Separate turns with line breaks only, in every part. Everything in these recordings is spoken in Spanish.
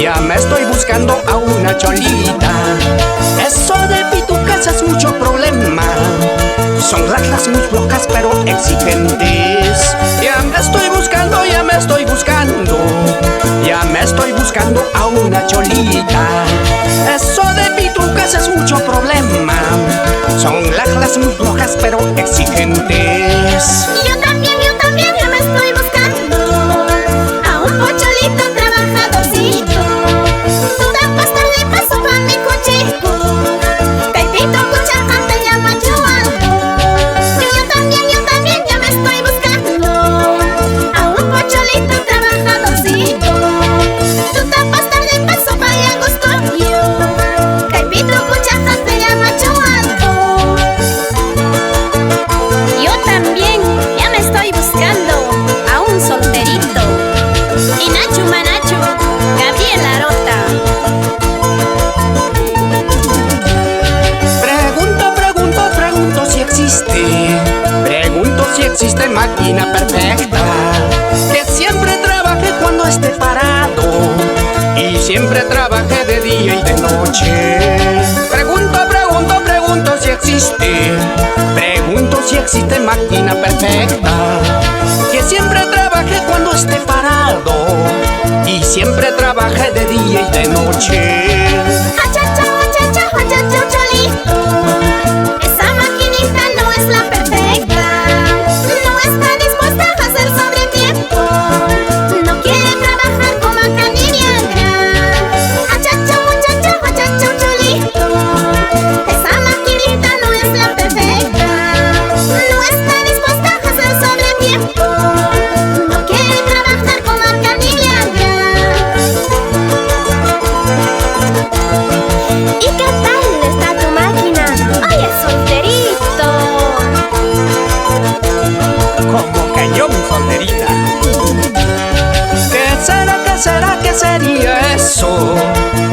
Ya me estoy buscando a una cholita. Eso de pitucas es mucho problema. Son reglas muy flocas pero exigentes. Ya me estoy buscando, ya me estoy buscando. Ya me estoy buscando a una cholita. Eso de pitucas es mucho problema. Son reglas muy flojas pero exigentes.
Yo también ya me estoy buscando a un pocholito trabajadorcito. Tú te pasas de paso pa' mi cochico. Pepito Cuchaca te llama Chuanco. Yo también ya me estoy buscando a un pocholito trabajadorcito. Tú te pasas de paso pa' allá Angostura. Pepito Cuchaca te llama Chuanco. Yo también ya me estoy buscando a un solterito. Y Nacho Manacho, Gabriel Arota.
Pregunto si existe. Pregunto si existe máquina perfecta que siempre trabaje cuando esté parado y siempre trabaje de día y de noche. Pregunto si existe. Pregunto si existe máquina perfecta que siempre trabaje cuando esté parado y siempre trabaje de día y de noche.
Achacha, cholito. Esa maquinita no es la perfecta. No está dispuesta a hacer sobre tiempo. No quiere trabajar como acá ni Viagra. Achacha, cholito. Esa maquinita no es la perfecta. No está dispuesta a hacer sobre tiempo. No quiere trabajar como acá ni Viagra. ¿Y qué tal está tu máquina? Oye, solterito.
Como cañón, solterita. ¿Qué sería eso?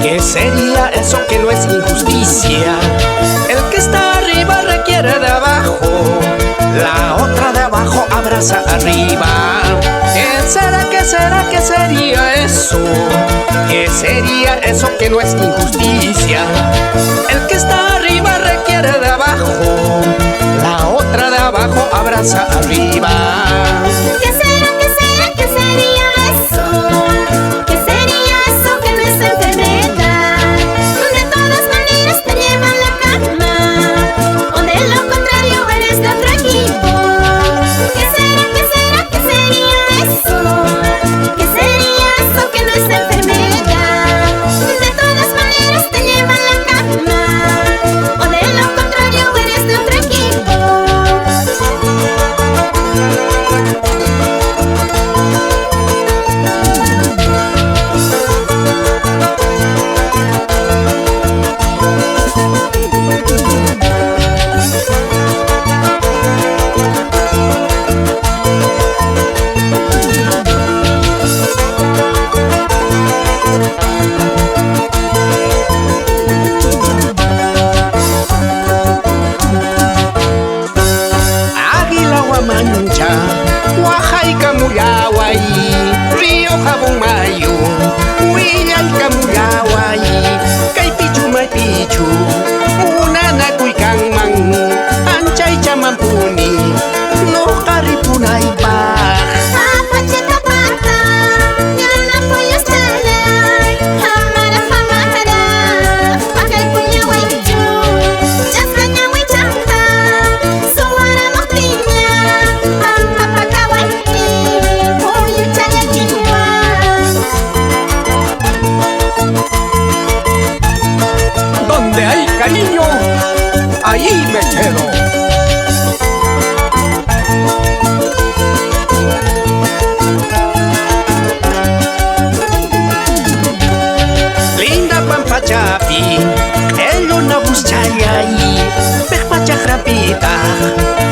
¿Qué sería eso que no es injusticia? El que está arriba requiere de abajo, la otra de abajo abraza arriba. ¿Qué sería eso? ¿Qué sería eso que no es injusticia? El que está arriba requiere de abajo, la otra de abajo abraza arriba.
¿Qué sería eso? ¿Qué sería eso que no es enfermedad? De todas maneras te llevan la cama, o de lo contrario eres de otro equipo. ¿Qué sería eso? ¿Qué sería eso que no es enfermedad? De todas maneras te llevan la cama, o de lo contrario eres de otro equipo.
Águila Huamancha, Oaxaca Muyaway, Río Jabonmayo, Huillalca Muyaway, Kaypichu Maypichu, Unanakuy Kanman, Anchay Chamampuni, no Karipunaypaj.
Apachita pata, yana puños chalay, hamara hamara, pakay puña waichu, chascaña huichanta, suara motiña, hamba pacahuayki, puño chayachiwa.
Donde hay cariño, ahí me quedo. Linda Pampachapi, ello na buschayayi, pechpachachrapita,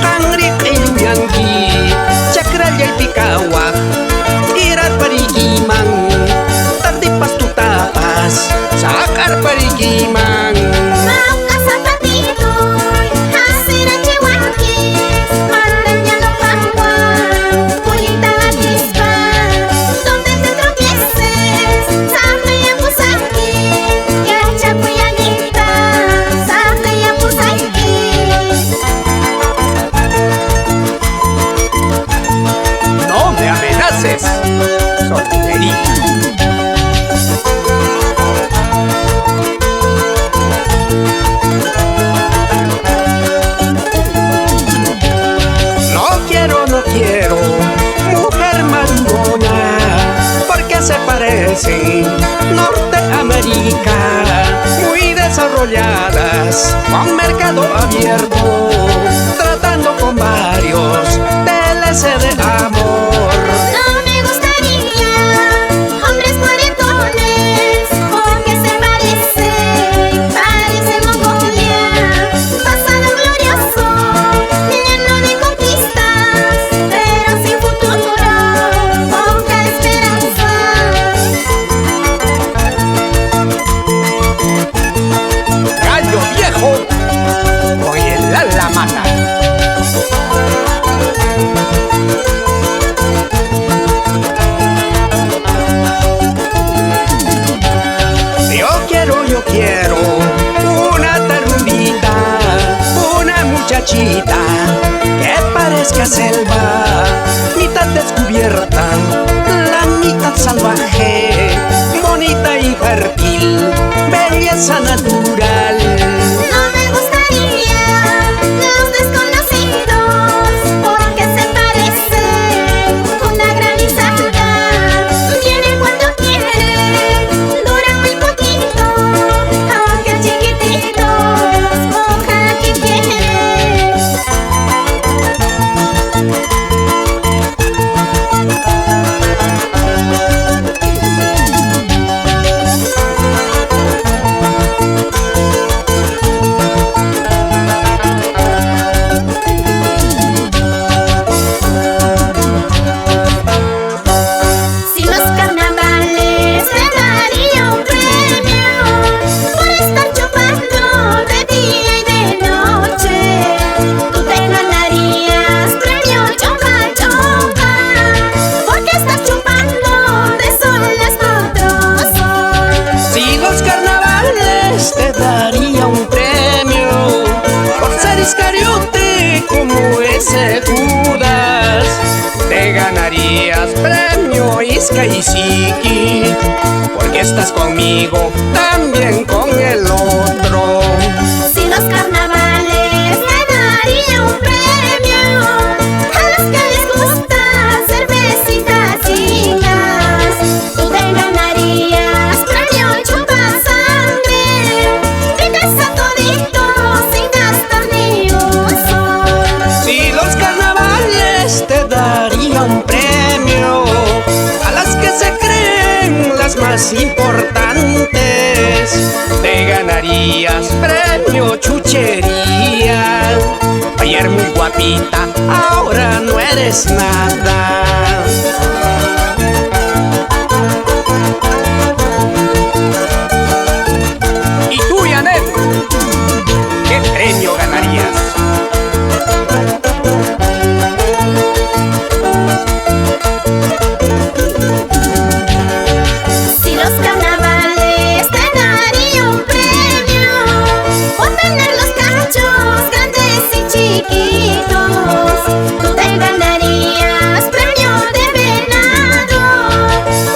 kangrik elluyangi, chakrayay pikawa, irat parigiman, tardipas tutapas, sakar parigiman.
Mauka zapatito, hasira chihuahua. Donde te tropieces, sabe a
meses. Solterita. No quiero mujer madurona, porque se parecen Norteamérica, muy desarrolladas, con mercado abierto, tratando con varios TLC de amor.
No me gustaría hombres cuarentones, porque se parecen Mongolia, pasado glorioso, lleno de conquistas, pero sin futuro, poca esperanza.
Gallo viejo, oye la mata. Yo quiero una tarrudita, una muchachita que parezca selva, mitad descubierta, la mitad salvaje, bonita y fértil, belleza natural.
No me gustaría los desconocidos, porque se parecen una granizada, vienen cuando quieren, duran muy poquito, aunque chiquititos, ojalá que quieren. Si los carnavales me daría un premio por estar chupando de día y de noche, tú te ganarías premio chompa chompa, porque estás chupando de sol hasta otro sol.
Si los carnavales te daría un premio por ser iscariote como ese Judas, te ganarías premio Isca y Siki, porque estás conmigo, también con el otro.
Si los carnavales me daría un premio a los que les gusta cervecitas chicas, tú te ganarías premio chupa sangre, brincas a toditos sin gastar ni un sol.
Si los carnavales te daría un premio a las que se creen las más importantes, te ganarías premio chuchería. Ayer muy guapita, ahora no eres nada. ¿Y tú, Janet? ¿Qué premio ganarías?
Si los carnavales te daría un premio por tener los cachos grandes y chiquitos, tú te ganarías premio de venado.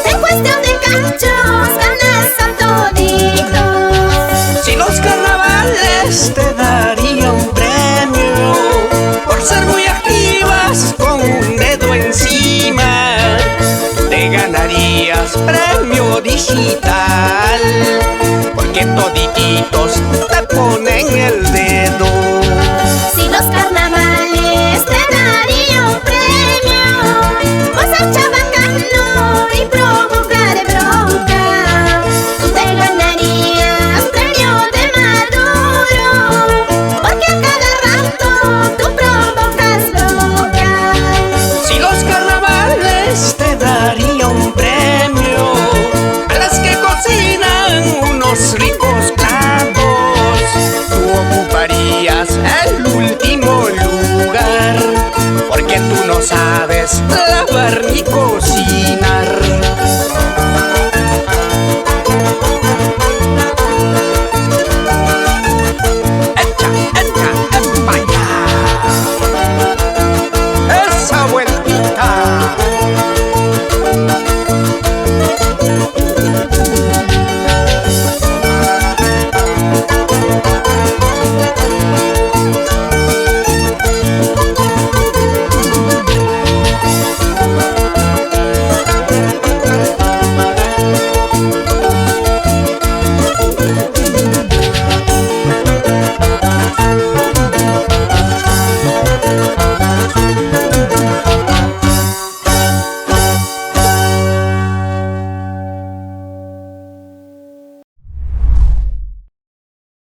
En cuestión de cachos ganas a toditos.
Si los carnavales te daría un premio por ser muy activas con un dedo encima, te ganarías premio digital, porque todititos te ponen el dedo.
Si los carnavales te daría un premio por ser chabacano y provocar bronca, tú te ganarías premio de maduro, porque a cada rato tú provocas bronca.
Si los carnavales te daría un premio a las que cocinan unos ricos platos, tú ocuparías el último lugar, porque tú no sabes lavar ni cocinar.